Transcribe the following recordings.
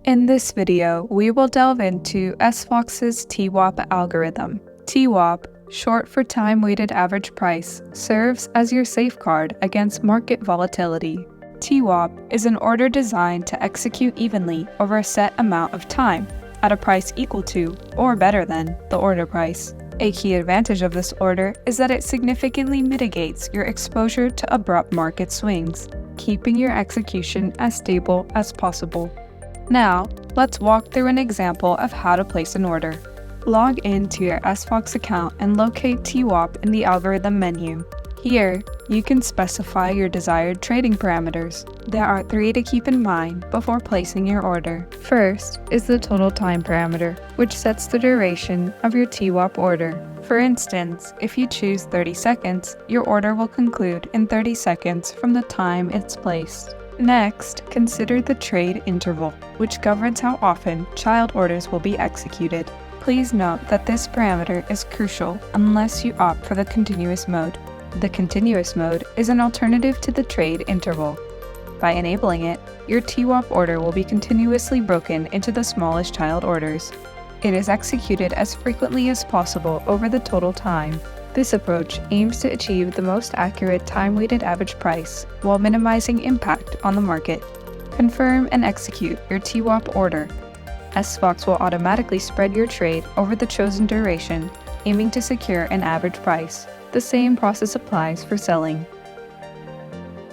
In this video, we will delve into sFOX's TWAP algorithm. TWAP, short for time weighted average price, serves as your safeguard against market volatility. TWAP is an order designed to execute evenly over a set amount of time, at a price equal to, or better than, the order price. A key advantage of this order is that it significantly mitigates your exposure to abrupt market swings, keeping your execution as stable as possible. Now, let's walk through an example of how to place an order. Log into your sFOX account and locate TWAP in the algorithm menu. Here, you can specify your desired trading parameters. There are 3 to keep in mind before placing your order. First is the total time parameter, which sets the duration of your TWAP order. For instance, if you choose 30 seconds, your order will conclude in 30 seconds from the time it's placed. Next, consider the trade interval, which governs how often child orders will be executed. Please note that this parameter is crucial unless you opt for the continuous mode. The continuous mode is an alternative to the trade interval. By enabling it, your TWAP order will be continuously broken into the smallest child orders. It is executed as frequently as possible over the total time. This approach aims to achieve the most accurate time-weighted average price while minimizing impact on the market. Confirm and execute your TWAP order. sFOX will automatically spread your trade over the chosen duration, aiming to secure an average price. The same process applies for selling.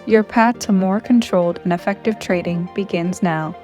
Your path to more controlled and effective trading begins now.